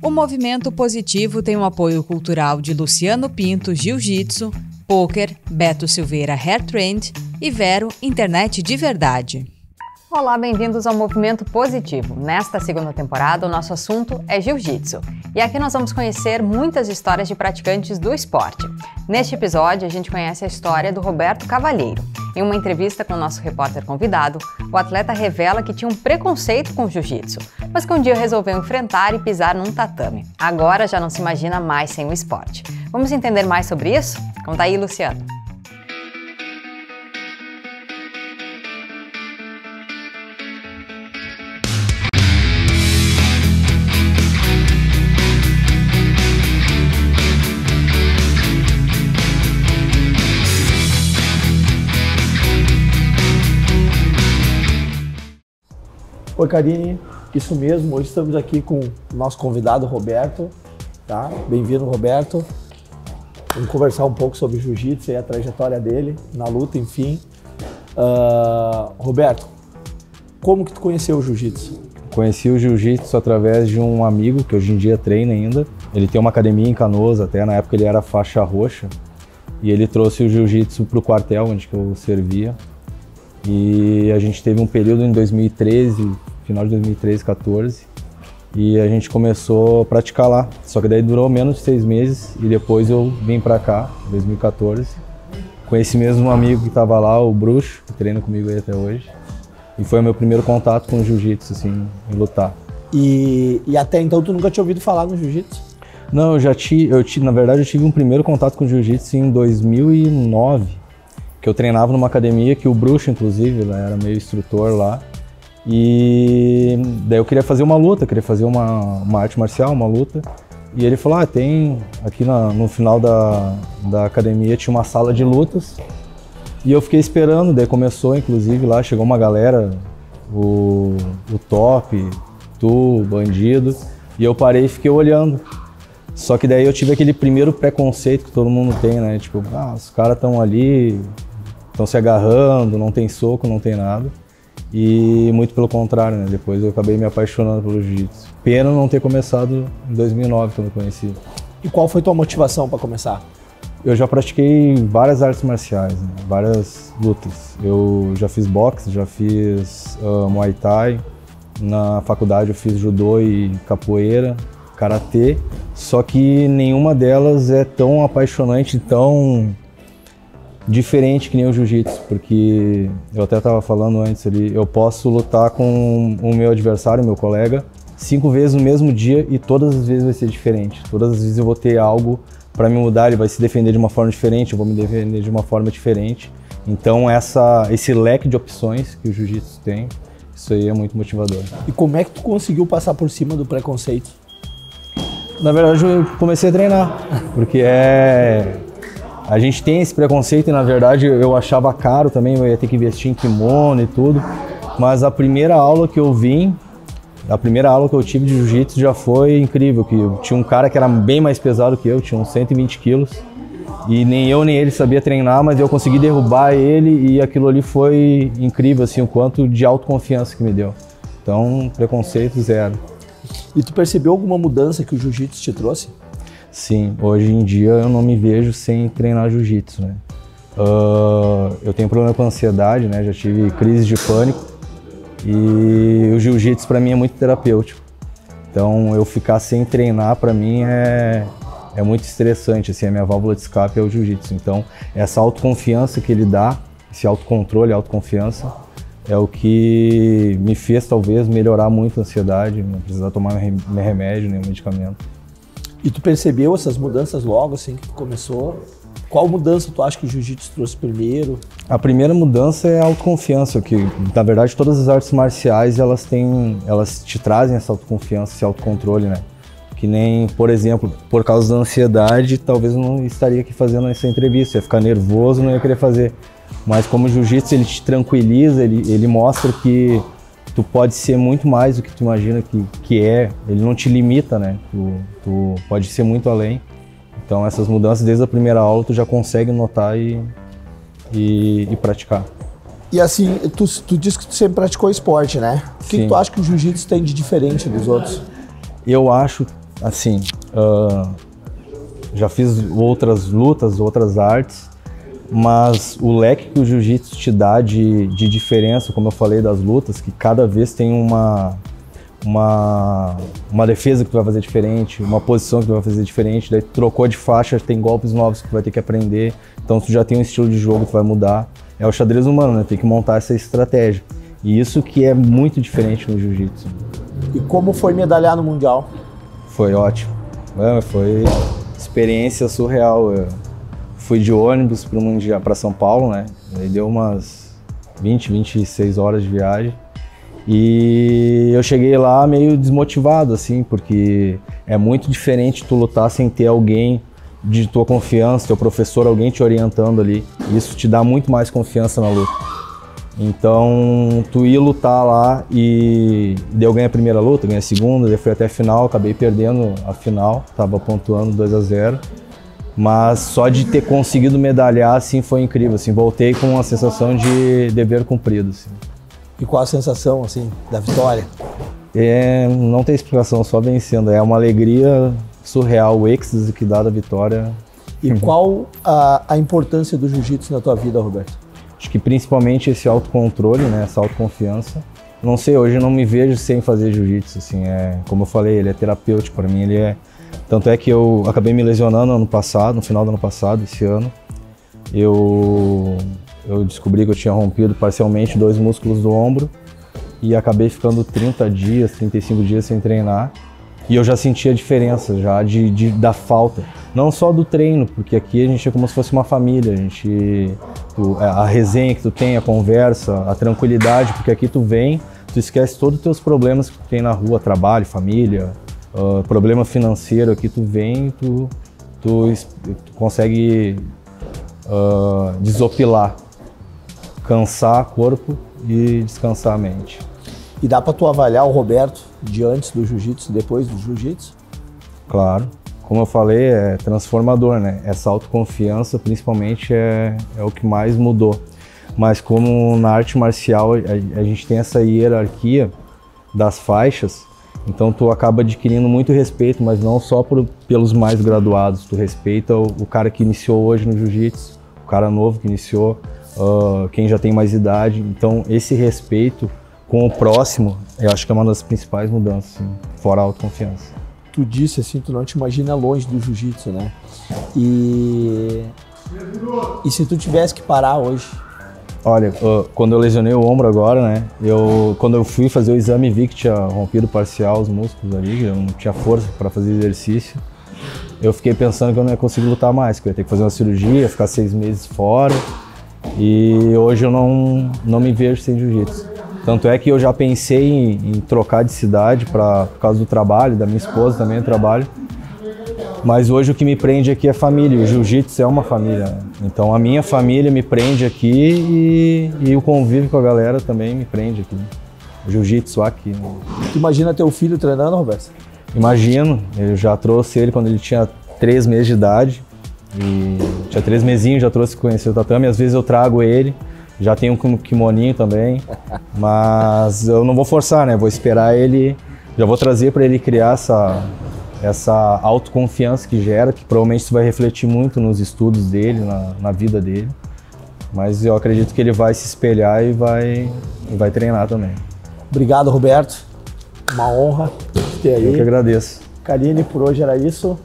O Movimento Positivo tem o apoio cultural de Luciano Pinto, Jiu-Jitsu, Poker, Beto Silveira, Hair Trend e Vero, Internet de Verdade. Olá, bem-vindos ao Movimento Positivo. Nesta segunda temporada, o nosso assunto é Jiu-Jitsu. E aqui nós vamos conhecer muitas histórias de praticantes do esporte. Neste episódio, a gente conhece a história do Roberto Cavalheiro. Em uma entrevista com o nosso repórter convidado, o atleta revela que tinha um preconceito com o Jiu-Jitsu, mas que um dia resolveu enfrentar e pisar num tatame. Agora já não se imagina mais sem o esporte. Vamos entender mais sobre isso? Conta aí, Luciano. Oi, Karine, isso mesmo, hoje estamos aqui com o nosso convidado Roberto, tá? Bem-vindo, Roberto. Vamos conversar um pouco sobre Jiu-Jitsu e a trajetória dele na luta, enfim. Roberto, como que tu conheceu o Jiu-Jitsu? Conheci o Jiu-Jitsu através de um amigo que hoje em dia treina ainda. Ele tem uma academia em Canoas, até na época ele era faixa roxa. E ele trouxe o Jiu-Jitsu para o quartel onde que eu servia. E a gente teve um período em 2013, final de 2013, 14, e a gente começou a praticar lá. Só que daí durou menos de 6 meses e depois eu vim pra cá, em 2014, com esse mesmo amigo que estava lá, o Bruxo, que treina comigo aí até hoje. E foi o meu primeiro contato com o Jiu-Jitsu, assim, em lutar. E até então tu nunca tinha ouvido falar no Jiu-Jitsu? Não, na verdade eu tive um primeiro contato com o Jiu-Jitsu em 2009. Que eu treinava numa academia que o Bruxo, inclusive, era meio instrutor lá. E daí eu queria fazer uma luta, queria fazer uma arte marcial, uma luta. E ele falou, tem aqui no final da academia tinha uma sala de lutas. E eu fiquei esperando, daí começou, inclusive, lá chegou uma galera, o Top, o Bandido. E eu parei e fiquei olhando. Só que daí eu tive aquele primeiro preconceito que todo mundo tem, né? Tipo, os caras estão ali, estão se agarrando, não tem soco, não tem nada. E muito pelo contrário, né? Depois eu acabei me apaixonando pelo Jiu-Jitsu. Pena não ter começado em 2009, quando eu conheci. E qual foi tua motivação para começar? Eu já pratiquei várias artes marciais, né? Várias lutas. Eu já fiz boxe, já fiz Muay Thai. Na faculdade eu fiz judô e capoeira, karatê. Só que nenhuma delas é tão apaixonante, tão diferente que nem o Jiu-Jitsu, porque eu até estava falando antes ali, eu posso lutar com o meu adversário, meu colega, 5 vezes no mesmo dia e todas as vezes vai ser diferente. Todas as vezes eu vou ter algo para me mudar, ele vai se defender de uma forma diferente, eu vou me defender de uma forma diferente. Então esse leque de opções que o Jiu-Jitsu tem, isso aí é muito motivador. E como é que tu conseguiu passar por cima do preconceito? Na verdade eu comecei a treinar, porque a gente tem esse preconceito e na verdade eu achava caro também, eu ia ter que investir em kimono e tudo, mas a primeira aula que eu tive de Jiu-Jitsu já foi incrível, que tinha um cara que era bem mais pesado que eu, tinha uns 120 quilos, e nem eu nem ele sabia treinar, mas eu consegui derrubar ele e aquilo ali foi incrível, assim, o quanto de autoconfiança que me deu. Então, preconceito zero. E tu percebeu alguma mudança que o Jiu-Jitsu te trouxe? Sim, hoje em dia eu não me vejo sem treinar Jiu-Jitsu, né? Eu tenho problema com ansiedade, né? Já tive crise de pânico e o Jiu-Jitsu para mim é muito terapêutico. Então eu ficar sem treinar para mim é muito estressante, assim, a minha válvula de escape é o Jiu-Jitsu. Então essa autoconfiança que ele dá, esse autocontrole, autoconfiança, é o que me fez, talvez, melhorar muito a ansiedade, não precisar tomar remédio, nenhum medicamento. E tu percebeu essas mudanças logo, assim, que tu começou? Qual mudança tu acha que o Jiu-Jitsu trouxe primeiro? A primeira mudança é a autoconfiança, que, na verdade, todas as artes marciais, elas te trazem essa autoconfiança, esse autocontrole, né? Que nem, por exemplo, por causa da ansiedade, talvez eu não estaria aqui fazendo essa entrevista, ia ficar nervoso, não ia querer fazer. Mas como o Jiu-Jitsu, ele te tranquiliza, ele mostra que tu pode ser muito mais do que tu imagina que é. Ele não te limita, né? Tu pode ser muito além. Então essas mudanças, desde a primeira aula, tu já consegue notar e praticar. E assim, tu disse que tu sempre praticou esporte, né? O que tu acha que o Jiu-Jitsu tem de diferente dos outros? Eu acho assim, já fiz outras lutas, outras artes, mas o leque que o jiu-jitsu te dá de diferença, como eu falei das lutas, que cada vez tem uma defesa que tu vai fazer diferente, uma posição que tu vai fazer diferente, daí tu trocou de faixa, tem golpes novos que tu vai ter que aprender, então tu já tem um estilo de jogo que tu vai mudar. É o xadrez humano, né? Tem que montar essa estratégia. E isso que é muito diferente no jiu-jitsu. E como foi medalhar no Mundial? Foi ótimo. Foi experiência surreal. Eu fui de ônibus para São Paulo, né? Aí deu umas 26 horas de viagem. E eu cheguei lá meio desmotivado, assim, porque é muito diferente tu lutar sem ter alguém de tua confiança, teu professor, alguém te orientando ali. Isso te dá muito mais confiança na luta. Então, tu ia lutar lá e eu ganhei a primeira luta, ganhei a segunda, daí fui até a final, acabei perdendo a final, tava pontuando 2-0. Mas só de ter conseguido medalhar, assim, foi incrível, assim, voltei com uma sensação de dever cumprido, assim. E qual a sensação, assim, da vitória? Não tem explicação, só vencendo, é uma alegria surreal, o êxtase que dá da vitória. E qual a importância do jiu-jitsu na tua vida, Roberto? Acho que principalmente esse autocontrole, né, essa autoconfiança. Não sei, hoje eu não me vejo sem fazer jiu-jitsu, assim, como eu falei, ele é terapêutico para mim, ele é... Tanto é que eu acabei me lesionando ano passado, no final do ano passado, esse ano. Eu descobri que eu tinha rompido parcialmente 2 músculos do ombro e acabei ficando 30 dias, 35 dias sem treinar. E eu já sentia a diferença já da falta, não só do treino, porque aqui a gente é como se fosse uma família, a resenha que tu tem, a conversa, a tranquilidade, porque aqui tu vem, tu esquece todos os teus problemas que tu tem na rua, trabalho, família, problema financeiro, aqui tu vem, tu consegue desopilar, cansar o corpo e descansar a mente. E dá para tu avaliar o Roberto de antes do jiu-jitsu e depois do jiu-jitsu? Claro. Como eu falei, é transformador, né? Essa autoconfiança, principalmente, é o que mais mudou. Mas como na arte marcial a gente tem essa hierarquia das faixas, então tu acaba adquirindo muito respeito, mas não só pelos mais graduados. Tu respeita o cara que iniciou hoje no jiu-jitsu, o cara novo que iniciou, quem já tem mais idade. Então esse respeito com o próximo, eu acho que é uma das principais mudanças, assim, fora a autoconfiança. Tu disse assim, tu não te imagina longe do jiu-jitsu, né? E se tu tivesse que parar hoje? Olha, quando eu lesionei o ombro agora, né? Quando eu fui fazer o exame, vi que tinha rompido parcial os músculos ali, eu não tinha força para fazer exercício. Eu fiquei pensando que eu não ia conseguir lutar mais, que eu ia ter que fazer uma cirurgia, ficar 6 meses fora. E hoje eu não me vejo sem jiu-jitsu. Tanto é que eu já pensei em trocar de cidade por causa do trabalho, da minha esposa também, trabalho. Mas hoje o que me prende aqui é família, o jiu-jitsu é uma família. Então a minha família me prende aqui e o convívio com a galera também me prende aqui. O jiu-jitsu aqui. Tu imagina teu filho treinando, Roberto? Imagino, eu já trouxe ele quando ele tinha 3 meses de idade. E tinha 3 mesinhos, já trouxe conhecer o tatame, às vezes eu trago ele. Já tenho um kimoninho também, mas eu não vou forçar, né? Vou esperar ele, já vou trazer para ele criar essa autoconfiança que gera, que provavelmente isso vai refletir muito nos estudos dele, na vida dele. Mas eu acredito que ele vai se espelhar e vai treinar também. Obrigado, Roberto. Uma honra ter aí. Eu que agradeço. Karine, por hoje era isso.